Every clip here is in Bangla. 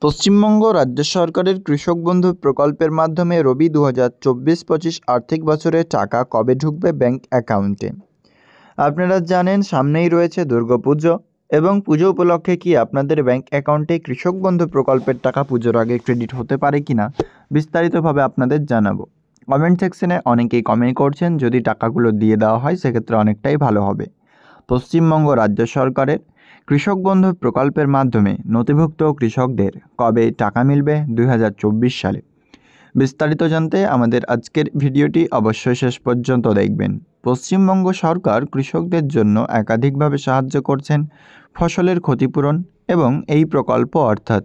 পশ্চিমবঙ্গ রাজ্য সরকারের কৃষক বন্ধু প্রকল্পের মাধ্যমে রবি 2024-25 আর্থিক বছরে টাকা কবে ঢুকবে ব্যাংক অ্যাকাউন্টে? আপনারা জানেন সামনেই রয়েছে দুর্গাপুজো এবং পুজো উপলক্ষে কি আপনাদের ব্যাংক অ্যাকাউন্টে কৃষক বন্ধু প্রকল্পের টাকা পুজোর আগে ক্রেডিট হতে পারে কিনা বিস্তারিতভাবে আপনাদের জানাবো। কমেন্ট সেকশনে অনেকেই কমেন্ট করছেন যদি টাকাগুলো দিয়ে দেওয়া হয় সেক্ষেত্রে অনেকটাই ভালো হবে। পশ্চিমবঙ্গ রাজ্য সরকারের কৃষক বন্ধু প্রকল্পের মাধ্যমে নথিভুক্ত কৃষকদের কবে টাকা মিলবে 2024 সালে? বিস্তারিত জানতে আমাদের আজকের ভিডিওটি অবশ্যই শেষ পর্যন্ত দেখবেন। পশ্চিমবঙ্গ সরকার কৃষকদের জন্য একাধিকভাবে সাহায্য করছেন ফসলের ক্ষতিপূরণ এবং এই প্রকল্প অর্থাৎ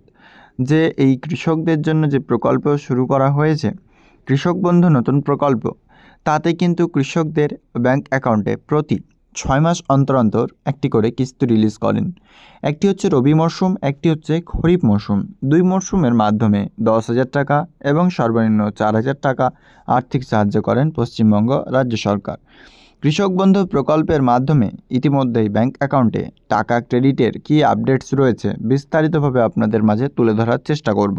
যে এই কৃষকদের জন্য যে প্রকল্প শুরু করা হয়েছে কৃষক বন্ধু নতুন প্রকল্প, তাতে কিন্তু কৃষকদের ব্যাংক অ্যাকাউন্টে প্রতি 6 মাস অন্তর অন্তর একটি করে কিস্তি রিলিজ করেন। একটি হচ্ছে রবি মরশুম, একটি হচ্ছে খরিফ মরশুম। দুই মরশুমের মাধ্যমে 10,000 টাকা এবং সর্বনিম্ন 4,000 টাকা আর্থিক সাহায্য করেন পশ্চিমবঙ্গ রাজ্য সরকার। কৃষক বন্ধু প্রকল্পের মাধ্যমে ইতিমধ্যেই ব্যাংক অ্যাকাউন্টে টাকা ক্রেডিটের কী আপডেটস রয়েছে বিস্তারিতভাবে আপনাদের মাঝে তুলে ধরার চেষ্টা করব।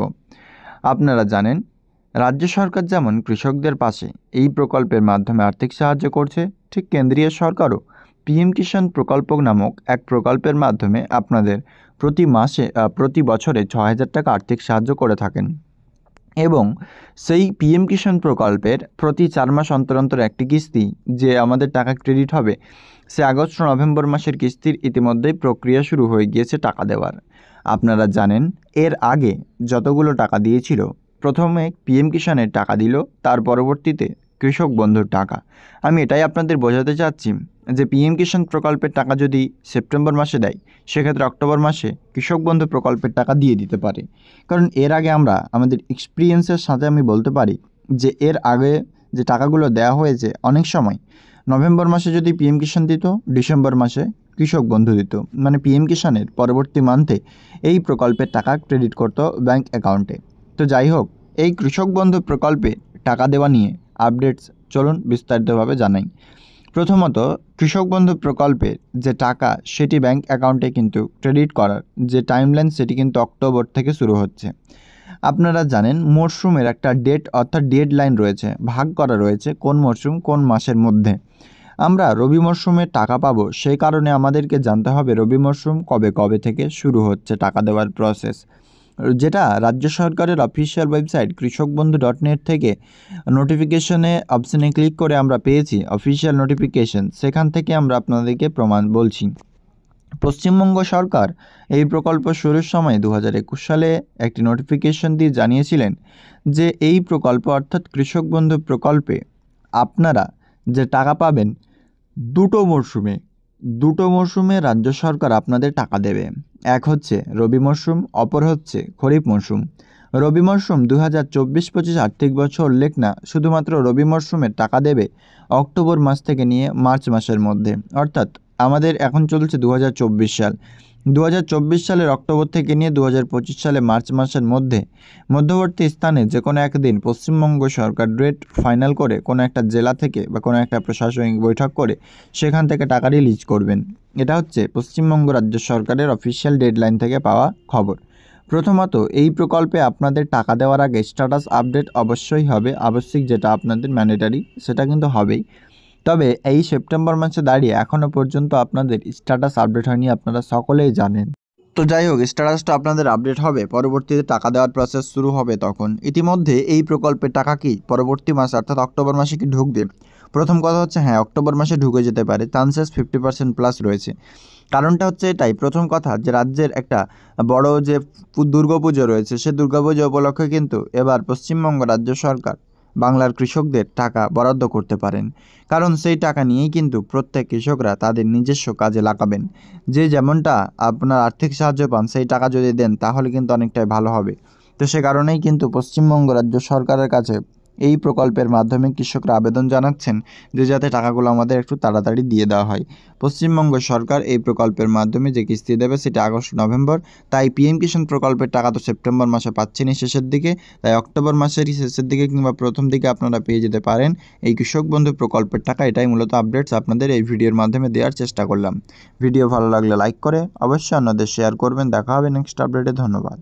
আপনারা জানেন রাজ্য সরকার যেমন কৃষকদের পাশে এই প্রকল্পের মাধ্যমে আর্থিক সাহায্য করছে, ঠিক কেন্দ্রীয় সরকারও পিএম কিষাণ প্রকল্প নামক এক প্রকল্পের মাধ্যমে আপনাদের প্রতি বছরে 6,000 টাকা আর্থিক সাহায্য করে থাকেন এবং সেই পিএম কিষাণ প্রকল্পের প্রতি 4 মাস অন্তর অন্তর একটি কিস্তি যে আমাদের টাকা ক্রেডিট হবে, সে আগস্ট নভেম্বর মাসের কিস্তির ইতিমধ্যেই প্রক্রিয়া শুরু হয়ে গিয়েছে টাকা দেওয়ার। আপনারা জানেন এর আগে যতগুলো টাকা দিয়েছিল, প্রথমে পিএম কিষাণের টাকা দিল, তার পরবর্তীতে কৃষক বন্ধুর টাকা। আমি এটাই আপনাদের বোঝাতে চাচ্ছি যে পিএম কিষাণ প্রকল্পের টাকা যদি সেপ্টেম্বর মাসে দেয় সেক্ষেত্রে অক্টোবর মাসে কৃষক বন্ধু প্রকল্পের টাকা দিয়ে দিতে পারে। কারণ এর আগে আমরা আমাদের এক্সপিরিয়েন্সের সাথে আমি বলতে পারি যে এর আগে যে টাকাগুলো দেওয়া হয়েছে অনেক সময় নভেম্বর মাসে যদি পিএম কিষাণ দিত, ডিসেম্বর মাসে কৃষক বন্ধু দিত, মানে পিএম কিষাণের পরবর্তী মান্থে এই প্রকল্পের টাকা ক্রেডিট করতো ব্যাংক অ্যাকাউন্টে। তো যাই হোক, এই কৃষক বন্ধু প্রকল্পে টাকা দেওয়া নিয়ে আপডেটস চলুন বিস্তারিতভাবে জানাই। প্রথমত, কৃষক বন্ধু প্রকল্পের যে টাকা সেটি ব্যাংক অ্যাকাউন্টে কিন্তু ক্রেডিট করার যে টাইমলাইন সেটি কিন্তু অক্টোবর থেকে শুরু হচ্ছে। আপনারা জানেন মরশুমের একটা ডেট অর্থাৎ ডেডলাইন রয়েছে, ভাগ করা রয়েছে কোন মরশুম কোন মাসের মধ্যে। আমরা রবি মরশুমে টাকা পাবো, সেই কারণে আমাদেরকে জানতে হবে রবি মরশুম কবে কবে থেকে শুরু হচ্ছে টাকা দেওয়ার প্রসেস, যেটা রাজ্য সরকারের অফিসিয়াল ওয়েবসাইট কৃষকবন্ধু.net থেকে নোটিফিকেশনে অপশানে ক্লিক করে আমরা পেয়েছি অফিসিয়াল নোটিফিকেশন, সেখান থেকে আমরা আপনাদেরকে প্রমাণ বলছি। পশ্চিমবঙ্গ সরকার এই প্রকল্প শুরুর সময় 2021 সালে একটি নোটিফিকেশন দিয়ে জানিয়েছিলেন যে এই প্রকল্প অর্থাৎ কৃষক বন্ধু প্রকল্পে আপনারা যে টাকা পাবেন দুটো মরশুমে রাজ্য সরকার আপনাদের টাকা দেবে। এক হচ্ছে রবি মরশুম, অপর হচ্ছে খরিফ মরশুম। রবি মরশুম 2024-25 আর্থিক বছর উল্লেখ না, শুধুমাত্র রবি মরশুমের টাকা দেবে অক্টোবর মাস থেকে নিয়ে মার্চ মাসের মধ্যে। অর্থাৎ আমাদের এখন চলছে 2024 সাল, 2024 সালের অক্টোবর থেকে নিয়ে 2025 সালে মার্চ মাসের মধ্যবর্তী স্থানে যে কোনো একদিন পশ্চিমবঙ্গ সরকার ডেট ফাইনাল করে কোনো একটা জেলা থেকে বা কোনো একটা প্রশাসনিক বৈঠক করে সেখান থেকে টাকা রিলিজ করবেন। এটা হচ্ছে পশ্চিমবঙ্গ রাজ্য সরকারের অফিসিয়াল ডেডলাইন থেকে পাওয়া খবর। প্রথমত, এই প্রকল্পে আপনাদের টাকা দেওয়ার আগে স্ট্যাটাস আপডেট অবশ্যই হবে, আবশ্যিক, যেটা আপনাদের ম্যান্ডেটারি, সেটা কিন্তু হবেই। তবে এই সেপ্টেম্বর মাসে দাঁড়িয়ে এখনও পর্যন্ত আপনাদের স্ট্যাটাস আপডেট হয়নি, আপনারা সকলেই জানেন। তো যাই হোক, স্ট্যাটাসটা আপনাদের আপডেট হবে, পরবর্তীতে টাকা দেওয়ার প্রসেস শুরু হবে তখন। ইতিমধ্যে এই প্রকল্পের টাকা কি পরবর্তী মাসে অর্থাৎ অক্টোবর মাসে কি ঢুকবে? প্রথম কথা হচ্ছে হ্যাঁ, অক্টোবর মাসে ঢুকে যেতে পারে, চান্সেস 50% প্লাস রয়েছে। কারণটা হচ্ছে এটাই, প্রথম কথা যে রাজ্যের একটা বড় যে দুর্গাপুজো রয়েছে, সে দুর্গাপুজো উপলক্ষে কিন্তু এবার পশ্চিমবঙ্গ রাজ্য সরকার বাংলার কৃষকদের টাকা বরাদ্দ করতে পারেন, কারণ সেই টাকা নিয়েই কিন্তু প্রত্যেক কৃষকরা তাদের নিজস্ব কাজে লাগাবেন। যে যেমনটা আপনার আর্থিক সাহায্য পান সেই টাকা যদি দেন তাহলে কিন্তু অনেকটাই ভালো হবে। তো সে কারণেই কিন্তু পশ্চিমবঙ্গ রাজ্য সরকারের কাছে এই প্রকল্পের মাধ্যমে কৃষকরা আবেদন জানাচ্ছেন যে যাতে টাকাগুলো আমাদের একটু তাড়াতাড়ি দিয়ে দেওয়া হয়। পশ্চিমবঙ্গ সরকার এই প্রকল্পের মাধ্যমে যে কিস্তি দেবে সেটা আগস্ট নভেম্বর, তাই পিএম কিষাণ প্রকল্পের টাকা তো সেপ্টেম্বর মাসে পাচ্ছেনই শেষের দিকে, তাই অক্টোবর মাসেরই শেষের দিকে কিংবা প্রথম দিকে আপনারা পেয়ে যেতে পারেন এই কৃষক বন্ধু প্রকল্পের টাকা। এটাই মূলত আপডেটস আপনাদের এই ভিডিওর মাধ্যমে দেওয়ার চেষ্টা করলাম। ভিডিও ভালো লাগলে লাইক করে অবশ্যই অন্যদের শেয়ার করবেন। দেখা হবে নেক্সট আপডেটে। ধন্যবাদ।